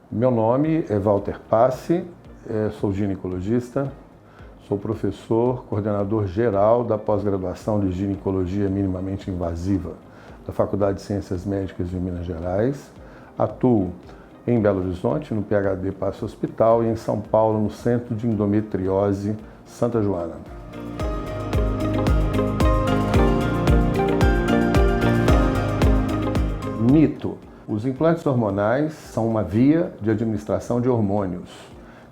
Meu nome é Walter Passi, sou ginecologista, sou professor, coordenador geral da pós-graduação de ginecologia minimamente invasiva da Faculdade de Ciências Médicas de Minas Gerais. Atuo em Belo Horizonte, no PHD Passo Hospital, e em São Paulo, no Centro de Endometriose Santa Joana. Mito. Os implantes hormonais são uma via de administração de hormônios,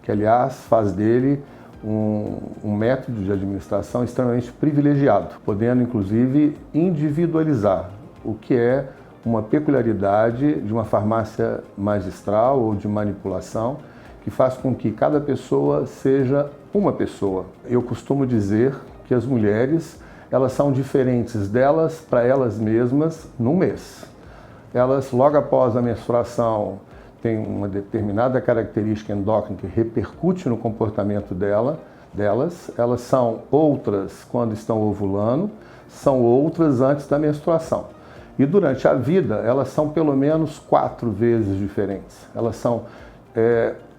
que, aliás, faz dele um método de administração extremamente privilegiado, podendo, inclusive, individualizar, o que é uma peculiaridade de uma farmácia magistral ou de manipulação, que faz com que cada pessoa seja uma pessoa. Eu costumo dizer que as mulheres, elas são diferentes delas para elas mesmas num mês. Elas, logo após a menstruação, têm uma determinada característica endócrina que repercute no comportamento delas. Elas são outras quando estão ovulando, são outras antes da menstruação. E durante a vida, elas são pelo menos 4 vezes diferentes. Elas são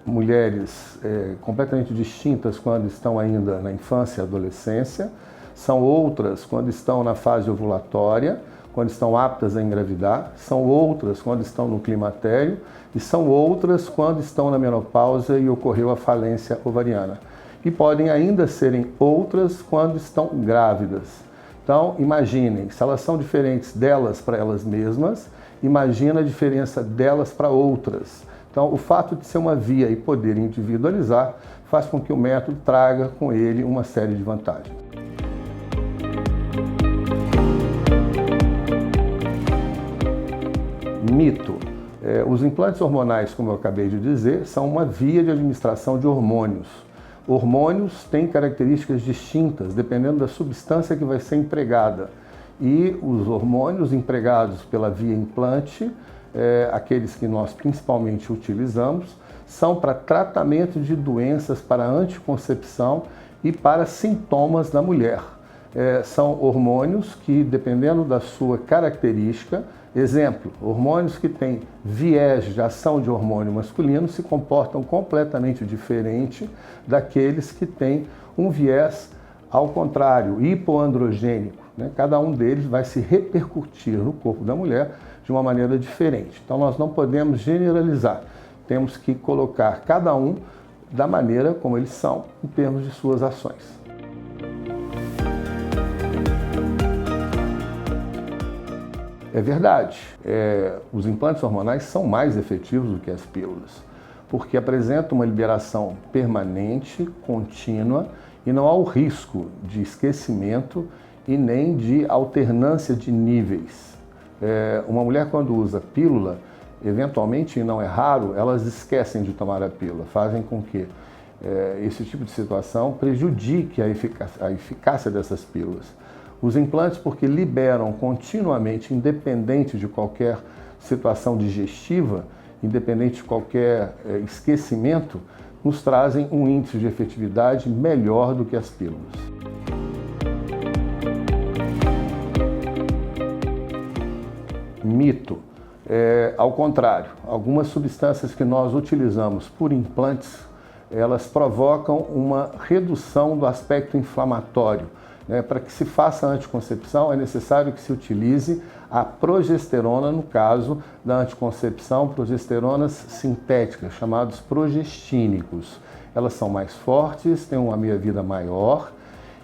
mulheres completamente distintas quando estão ainda na infância e adolescência, são outras quando estão na fase ovulatória, quando estão aptas a engravidar, são outras quando estão no climatério e são outras quando estão na menopausa e ocorreu a falência ovariana. E podem ainda serem outras quando estão grávidas. Então, imaginem, se elas são diferentes delas para elas mesmas, imagina a diferença delas para outras. Então, o fato de ser uma via e poder individualizar faz com que o método traga com ele uma série de vantagens. Mito. Os implantes hormonais, como eu acabei de dizer, são uma via de administração de hormônios. Hormônios têm características distintas, dependendo da substância que vai ser empregada. E os hormônios empregados pela via implante, aqueles que nós principalmente utilizamos, são para tratamento de doenças, para anticoncepção e para sintomas da mulher. São hormônios que, dependendo da sua característica, exemplo, hormônios que têm viés de ação de hormônio masculino se comportam completamente diferente daqueles que têm um viés ao contrário, hipoandrogênico, né? Cada um deles vai se repercutir no corpo da mulher de uma maneira diferente. Então nós não podemos generalizar, temos que colocar cada um da maneira como eles são em termos de suas ações. É verdade, os implantes hormonais são mais efetivos do que as pílulas, porque apresentam uma liberação permanente, contínua, e não há o risco de esquecimento e nem de alternância de níveis. Uma mulher, quando usa pílula, eventualmente, e não é raro, elas esquecem de tomar a pílula, fazem com que esse tipo de situação prejudique a eficácia dessas pílulas. Os implantes, porque liberam continuamente, independente de qualquer situação digestiva, independente de qualquer esquecimento, nos trazem um índice de efetividade melhor do que as pílulas. Mito. Ao contrário, algumas substâncias que nós utilizamos por implantes, elas provocam uma redução do aspecto inflamatório. Para que se faça a anticoncepção, é necessário que se utilize a progesterona, no caso da anticoncepção, progesteronas sintéticas, chamados progestínicos. Elas são mais fortes, têm uma meia-vida maior,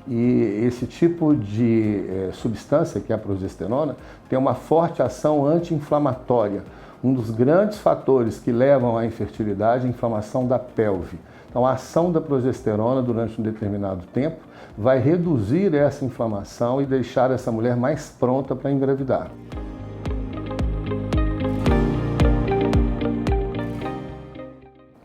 e esse tipo de substância, que é a progesterona, tem uma forte ação anti-inflamatória. Um dos grandes fatores que levam à infertilidade é a inflamação da pelve. Então, a ação da progesterona durante um determinado tempo vai reduzir essa inflamação e deixar essa mulher mais pronta para engravidar.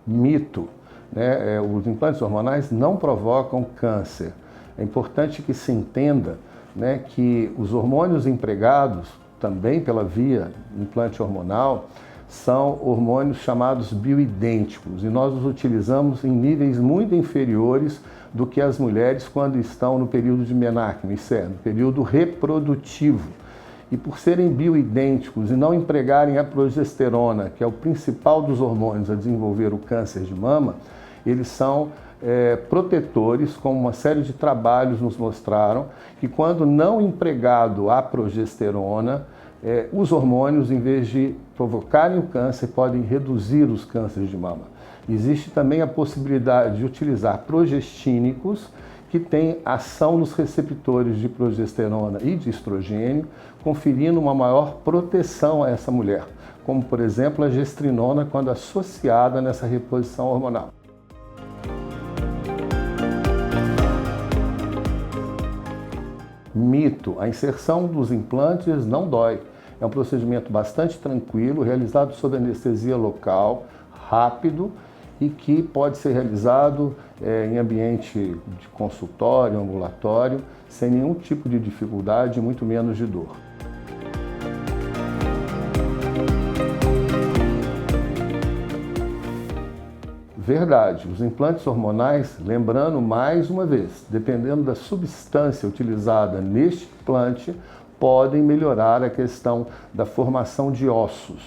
Mito, né? Os implantes hormonais não provocam câncer. É importante que se entenda, né, que os hormônios empregados, também pela via implante hormonal, são hormônios chamados bioidênticos e nós os utilizamos em níveis muito inferiores do que as mulheres quando estão no período de menarquia, isso é, no período reprodutivo. e por serem bioidênticos e não empregarem a progesterona, que é o principal dos hormônios a desenvolver o câncer de mama, eles são protetores, como uma série de trabalhos nos mostraram, que quando não empregado a progesterona, os hormônios, em vez de provocarem o câncer, podem reduzir os cânceres de mama. Existe também a possibilidade de utilizar progestínicos, que têm ação nos receptores de progesterona e de estrogênio, conferindo uma maior proteção a essa mulher, como, por exemplo, a gestrinona, quando associada nessa reposição hormonal. Mito: a inserção dos implantes não dói. É um procedimento bastante tranquilo, realizado sob anestesia local, rápido e que pode ser realizado em ambiente de consultório, ambulatório, sem nenhum tipo de dificuldade, muito menos de dor. Verdade, os implantes hormonais, lembrando mais uma vez, dependendo da substância utilizada neste implante, podem melhorar a questão da formação de ossos.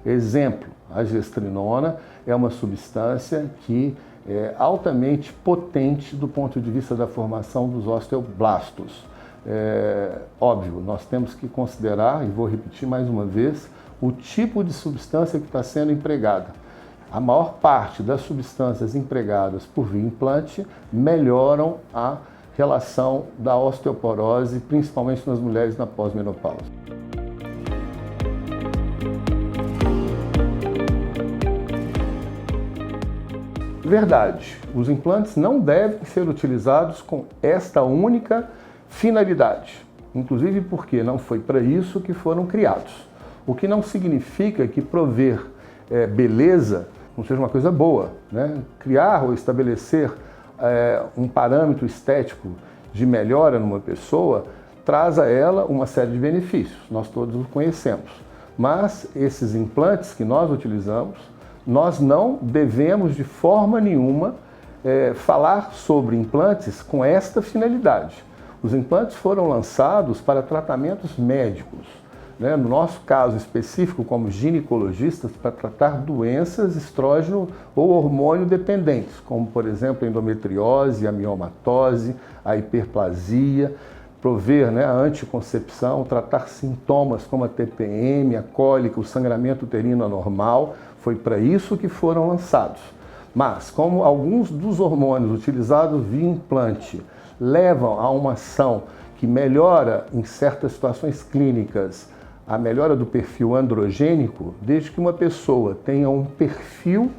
Exemplo, a gestrinona é uma substância que é altamente potente do ponto de vista da formação dos osteoblastos. Óbvio, nós temos que considerar, e vou repetir mais uma vez, o tipo de substância que está sendo empregada. A maior parte das substâncias empregadas por via implante melhoram a relação da osteoporose, principalmente nas mulheres na pós-menopausa. Verdade, os implantes não devem ser utilizados com esta única finalidade, inclusive porque não foi para isso que foram criados. O que não significa que prover beleza não seja uma coisa boa, né? Criar ou estabelecer um parâmetro estético de melhora numa pessoa traz a ela uma série de benefícios, nós todos os conhecemos. Mas esses implantes que nós utilizamos, nós não devemos de forma nenhuma falar sobre implantes com esta finalidade. Os implantes foram lançados para tratamentos médicos, né? No nosso caso específico, como ginecologistas, para tratar doenças estrógeno ou hormônio dependentes, como por exemplo a endometriose, a miomatose, a hiperplasia, prover, né, a anticoncepção, tratar sintomas como a TPM, a cólica, o sangramento uterino anormal. Foi para isso que foram lançados. Mas, como alguns dos hormônios utilizados via implante levam a uma ação que melhora, em certas situações clínicas, a melhora do perfil androgênico, desde que uma pessoa tenha um perfil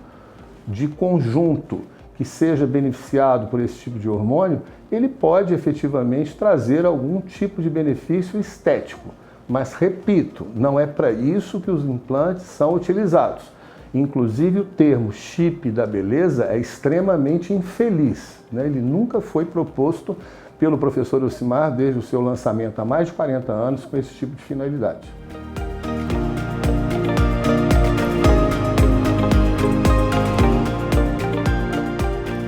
de conjunto que seja beneficiado por esse tipo de hormônio, ele pode efetivamente trazer algum tipo de benefício estético. Mas, repito, não é para isso que os implantes são utilizados. Inclusive, o termo chip da beleza é extremamente infeliz, né? Ele nunca foi proposto pelo professor Elcimar desde o seu lançamento há mais de 40 anos com esse tipo de finalidade.